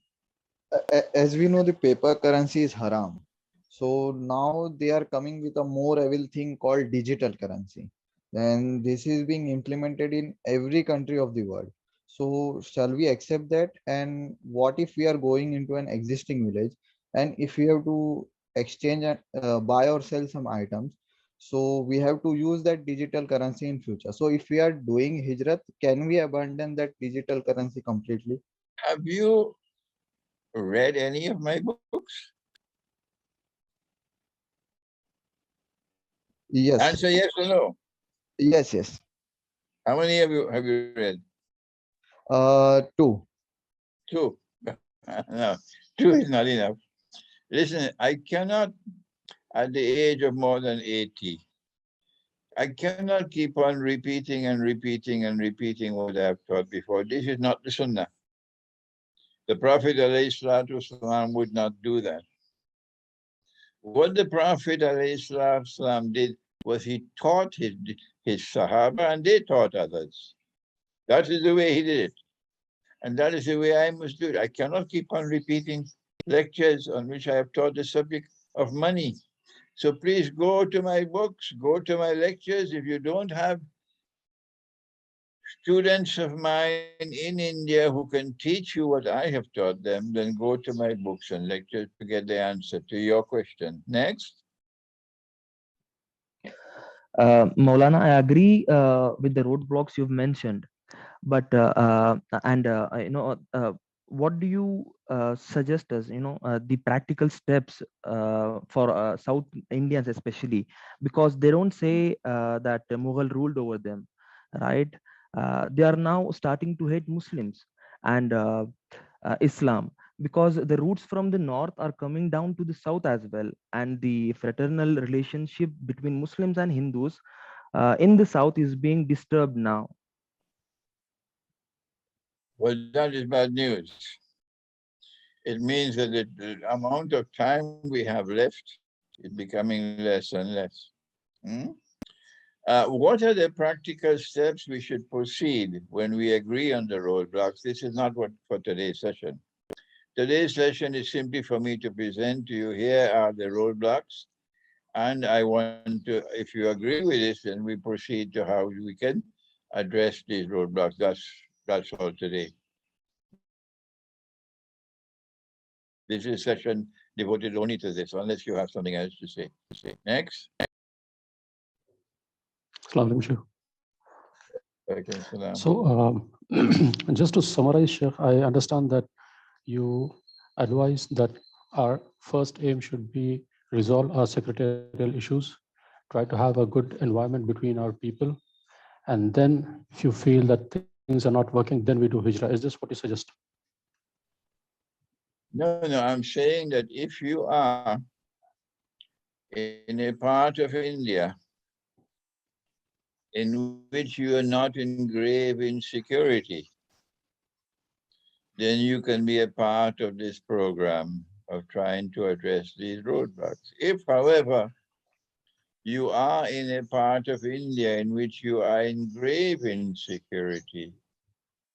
As we know, the paper currency is haram. So now they are coming with a more evil thing called digital currency. And this is being implemented in every country of the world. So shall we accept that? And what if we are going into an existing village and if we have to exchange and buy or sell some items. So we have to use that digital currency in future. So if we are doing Hijrat, can we abandon that digital currency completely? Have you read any of my books? Yes. Answer yes or no. Yes, yes. How many have you read? Two. Two. No, two is not enough. Listen, I cannot, at the age of more than 80, I cannot keep on repeating and repeating and repeating what I have taught before. This is not the Sunnah. The Prophet ﷺ would not do that. What the Prophet ﷺ did was he taught his Sahaba and they taught others. That is the way he did it. And that is the way I must do it. I cannot keep on repeating lectures on which I have taught the subject of money. So please go to my books, go to my lectures. If you don't have students of mine in India who can teach you what I have taught them, then go to my books and lectures to get the answer to your question. Next. Maulana, I agree with the roadblocks you've mentioned, but what do you suggest us? The practical steps for South Indians, especially because they don't say that Mughal ruled over them, right? They are now starting to hate Muslims and Islam because the roots from the north are coming down to the south as well, and the fraternal relationship between Muslims and Hindus in the south is being disturbed now. Well, that is bad news. It means that the amount of time we have left is becoming less and less. Hmm? What are the practical steps we should proceed when we agree on the roadblocks? This is not what for today's session. Today's session is simply for me to present to you, here are the roadblocks. And I want to, if you agree with this, then we proceed to how we can address these roadblocks. That's all today. This is a session devoted only to this, unless you have something else to say. Next. Assalamu alaikum, Okay, salam. So just to summarize, Sheikh, I understand that you advise that our first aim should be resolve our secretarial issues, try to have a good environment between our people, and then if you feel that things are not working, then we do Hijrah. Is this what you suggest? No, I'm saying that if you are in a part of India in which you are not in grave insecurity, then you can be a part of this program of trying to address these roadblocks. If, however, you are in a part of India in which you are in grave insecurity,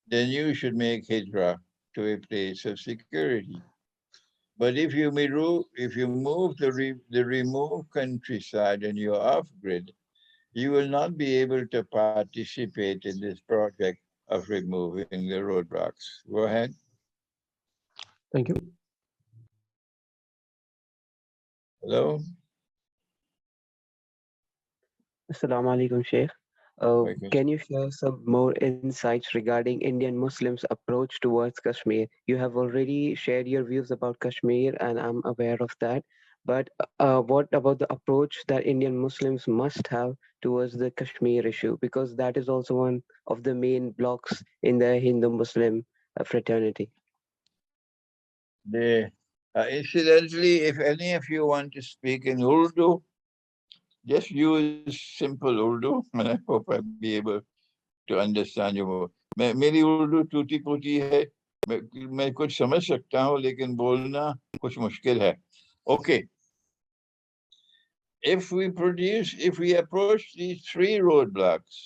then you should make Hijrah to a place of security. But if you move the remote countryside and you're off-grid, you will not be able to participate in this project of removing the roadblocks. Go ahead. Thank you. Hello? Assalamu alaikum, Sheikh. Can you share some more insights regarding Indian Muslims' approach towards Kashmir? You have already shared your views about Kashmir, and I'm aware of that. But what about the approach that Indian Muslims must have towards the Kashmir issue? Because that is also one of the main blocks in the Hindu-Muslim fraternity. Incidentally, if any of you want to speak in Urdu, just use simple Urdu, and I hope I'll be able to understand you more. मेरी उर्दू टूटी फूटी है, मैं कुछ समझ सकता हूँ, लेकिन बोलना कुछ मुश्किल है. Okay. If we approach these three roadblocks,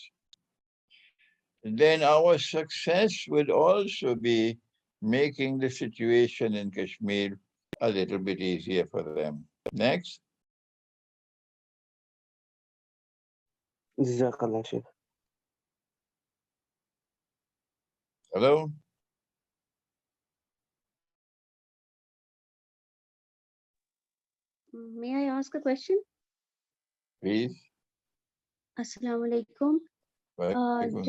then our success would also be making the situation in Kashmir a little bit easier for them. Next. Jazakallah, Sheikh. Hello? May I ask a question? Please. अस्सलाम वालेकुम। Walaikum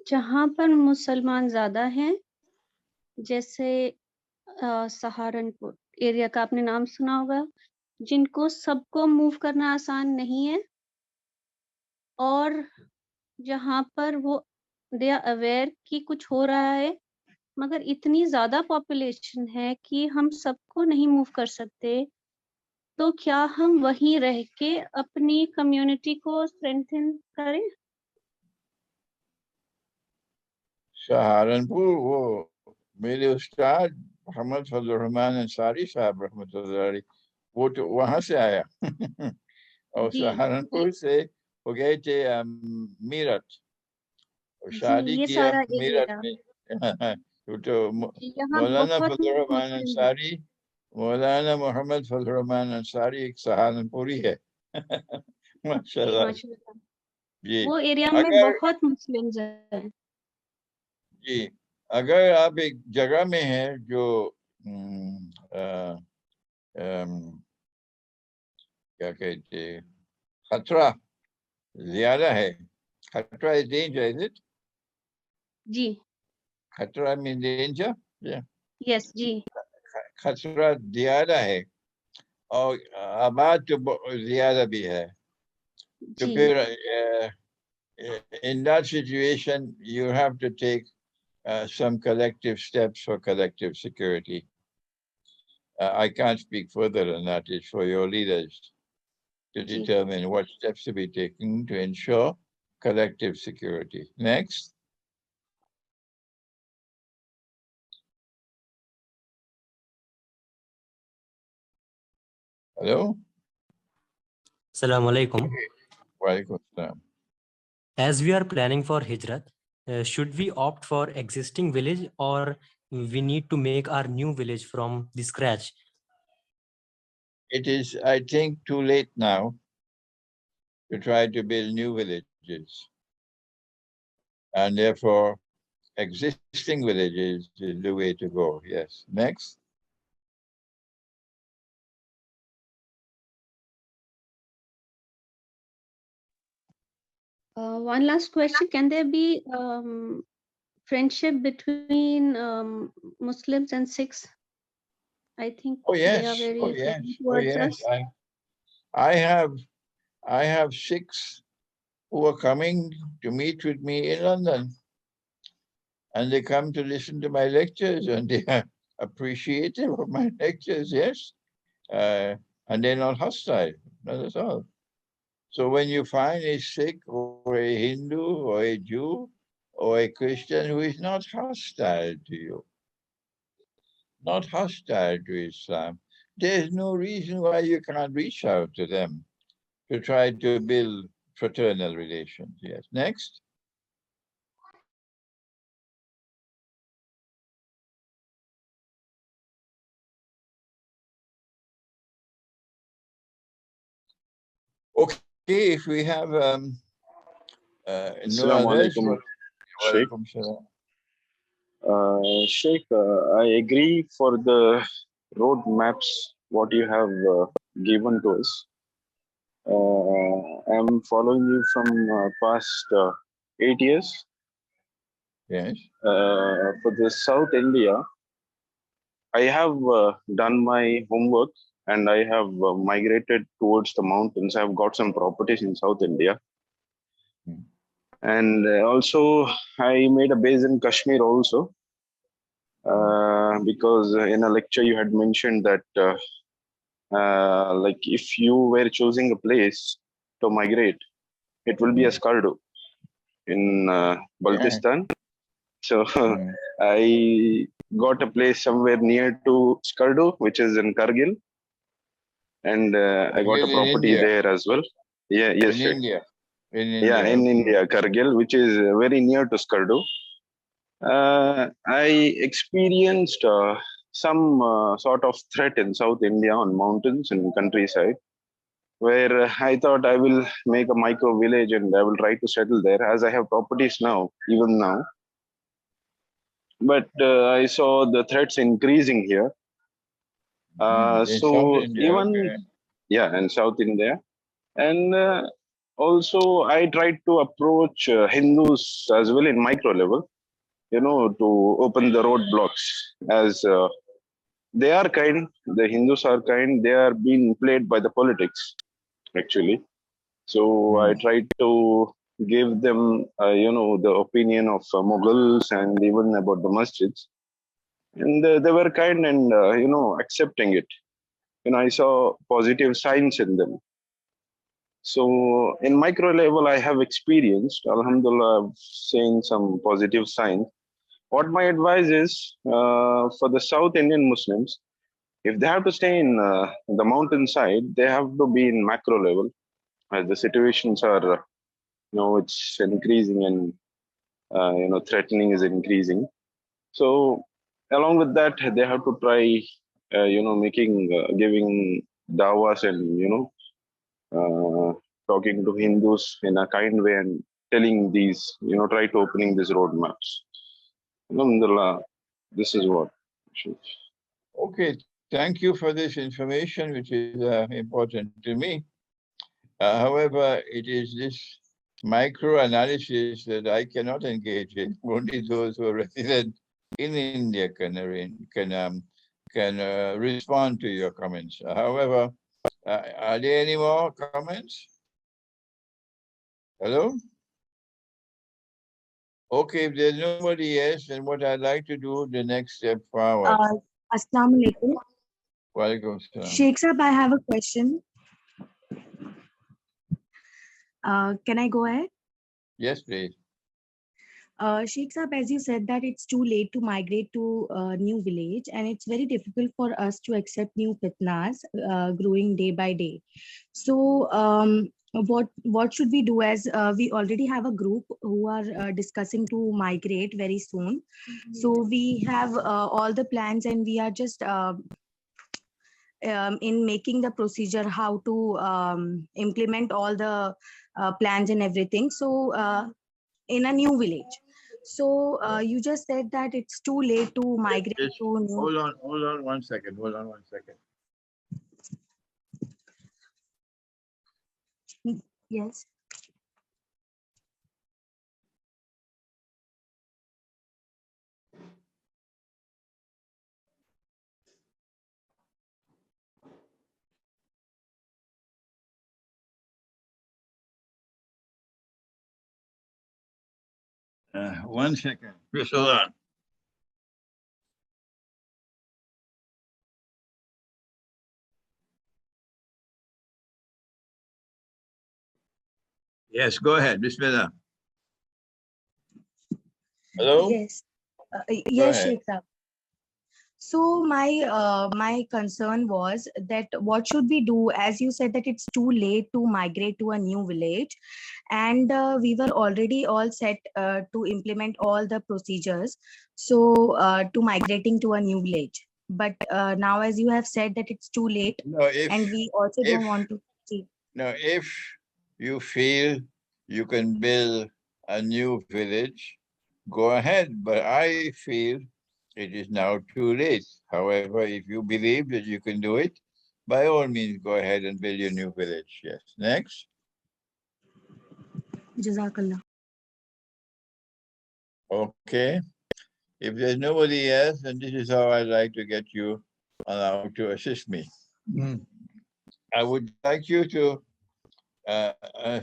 जहाँ पर मुसलमान ज्यादा हैं, जैसे Saharanpur area का आपने नाम सुना होगा, जिनको सबको मूव करना आसान नहीं है, और जहाँ पर वो दे आर अवेयर कि कुछ हो रहा है, मगर इतनी ज्यादा पॉपुलेशन है कि हम सबको नहीं मूव कर सकते, तो क्या हम वहीं रह के अपनी कम्युनिटी को स्ट्रेंथन करें? सहारनपुर, वो मेरे उस्ताद मोहम्मद फजल रहमान अंसारी साहब रहमतुल्लाह अलैह, वो तो वहां से आया और जी, सहारनपुर से हो गए थे मीरठ, और जी, शादी ये किया सारा मीरठ एरिया में तो यहाँ मौलाना बहुत फजल रहमान मुस्लिम है। अंसारी, मौलाना मोहम्मद फजल रहमान अंसारी एक सहारनपुरी है जी, माशाल्लाह माशाल्लाह, जी। वो एरिया में अगर बहुत मुस्लिम्स हैं। जी, अगर आप एक जगह में हैं जो क्या कहते हैं, खतरा ज्यादा है, खतरा इज डेंजर, इज इट? जी, खतरा मीन डेंजर, यस जी, खतरा ज्यादा है और आबाद तो ज्यादा भी है, तो जी, फिर in that situation you have to take some collective steps for collective security. I can't speak further than that. It's for your leaders to ji. determine what steps to be taken to ensure collective security. Next. Hello? Assalamu alaikum. Walaikum salam. As we are planning for Hijrat, should we opt for existing village or we need to make our new village from the scratch? It is, I think, too late now to try to build new villages. And therefore, existing villages is the way to go. Yes. Next. One last question: can there be friendship between Muslims and Sikhs? I think Oh they are yes. very Oh yes. friendly Oh towards yes. us. I have Sikhs who are coming to meet with me in London, and they come to listen to my lectures, and they are appreciative of my lectures. Yes, and they're not hostile, not at all. So when you find a Sikh or a Hindu or a Jew or a Christian who is not hostile to you, not hostile to Islam, there's no reason why you can't reach out to them to try to build fraternal relations. Yes. Next. Okay, if we have no Assalamu others, alaikum, Sheikh. walaikum salam. Sheikh, I agree for the road maps what you have given to us. I'm following you from past 8 years. Yes. For the South India, I have done my homework and I have migrated towards the mountains. I've got some properties in South India. And also I made a base in Kashmir also. Because in a lecture you had mentioned that like if you were choosing a place to migrate, it will be a Skardu in Baltistan. So I got a place somewhere near to Skardu, which is in Kargil, and I got a Kargil in property India. there as well. Yeah, yes, In Sheikh. India. In Yeah, India. in Okay. India, Kargil, which is very near to Skardu. I experienced some sort of threat in South India on mountains and countryside, where I thought I will make a micro village and I will try to settle there as I have properties now, even now. But I saw the threats increasing here. In South So India, even, okay. yeah, in South India. And also I tried to approach Hindus as well in micro level, to open the roadblocks, as they are kind, the Hindus are kind, they are being played by the politics, actually. So I tried to give them, the opinion of Mughals and even about the masjids. And they were kind and, accepting it. I saw positive signs in them. So in micro level, I have experienced, Alhamdulillah, I've seen some positive signs. What my advice is for the South Indian Muslims, if they have to stay in the mountainside, they have to be in macro level, as the situations are, it's increasing and, threatening is increasing. So along with that, they have to try, giving dawas and, talking to Hindus in a kind way and telling these, try to opening these roadmaps. Alhamdulillah, this is what. Okay, thank you for this information, which is important to me. However, it is this micro-analysis that I cannot engage in. Only those who are resident in India can respond to your comments. However, are there any more comments? Hello? Okay, if there's nobody else, then what I'd like to do, the next step forward. Assalamu alaikum. Walaikum salam. Sheikh Sahab, I have a question. Can I go ahead? Yes, please. Sheikh Sahab, as you said that it's too late to migrate to a new village and it's very difficult for us to accept new fitnas growing day by day. So what should we do, as we already have a group who are discussing to migrate very soon. So we have all the plans and we are just in making the procedure how to implement all the plans and everything. So in a new village. So you just said that it's too late to migrate to new. Hold on 1 second. Hold on 1 second. Yes. One second. Just hold on. Yes, go ahead. Bismillah. Hello? Yes. Yes, Sheikh Sahab. So my concern was that what should we do, as you said that it's too late to migrate to a new village, and we were already all set to implement all the procedures, so to migrating to a new village. But now, as you have said that it's too late, and we also don't want to see. Now, if you feel you can build a new village, go ahead. But I feel it is now too late. However, if you believe that you can do it, by all means, go ahead and build your new village. Yes. Next. Jazakallah. Okay. If there's nobody else, then this is how I'd like to get you allowed to assist me. I would like you to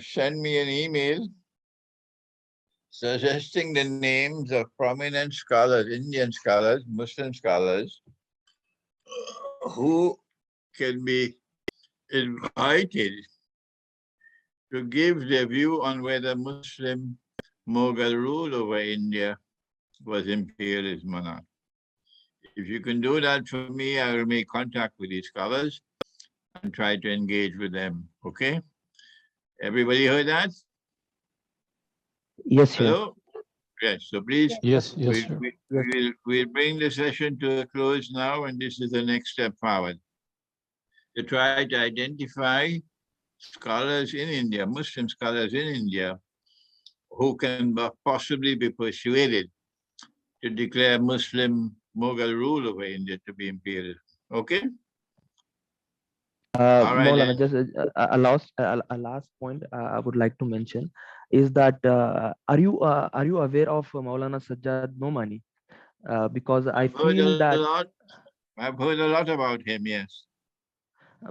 send me an email suggesting the names of prominent scholars, Indian scholars, Muslim scholars, who can be invited to give their view on whether Muslim Mughal rule over India was imperialist monarch. If you can do that for me, I will make contact with these scholars and try to engage with them. Okay? Everybody heard that? Yes, sir. Hello? Yes, so please, Yes, sir. we'll bring the session to a close now, and this is the next step forward. To try to identify scholars in India, Muslim scholars in India, who can possibly be persuaded to declare Muslim Mughal rule over India to be imperial. Okay? All right, Maulana, then. just a last point I would like to mention is that are you aware of Maulana Sajjad Nomani? Because I I've heard feel a that lot. I've heard a lot about him. Yes.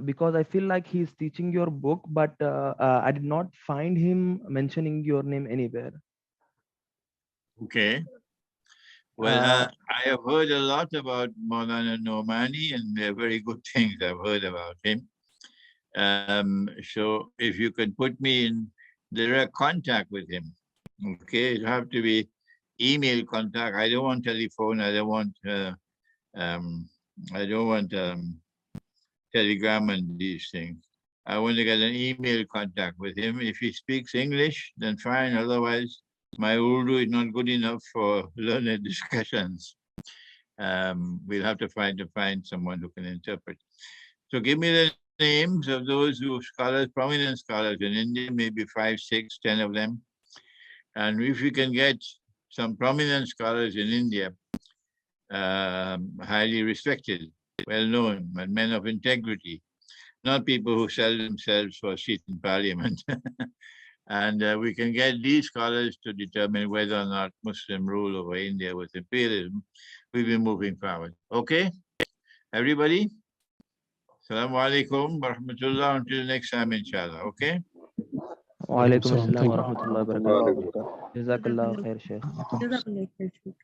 because I feel like he's teaching your book, but I did not find him mentioning your name anywhere. Okay. Well, I have heard a lot about Maulana Nomani, and they're very good things I've heard about him. So if you can put me in direct contact with him, okay, it'll have to be email contact. I don't want telephone. I don't want telegram and these things. I want to get an email contact with him. If he speaks English, then fine. Otherwise, my Urdu is not good enough for learned discussions. We'll have to find someone who can interpret. So give me the names of those who scholars, prominent scholars in India, maybe 5, 6, 10 of them. And if we can get some prominent scholars in India, highly respected, well-known, but men of integrity, not people who sell themselves for a seat in parliament. And we can get these scholars to determine whether or not Muslim rule over India was imperialism. We'll be moving forward. Okay, everybody? Assalamu alaikum wa rahmatullah. Until next time, inshallah. Okay? Wa alaikum Thank assalam you. wa rahmatullahi wa barakatuh. Jazakallah khair, Sheikh. Jazakallah khair, Sheikh.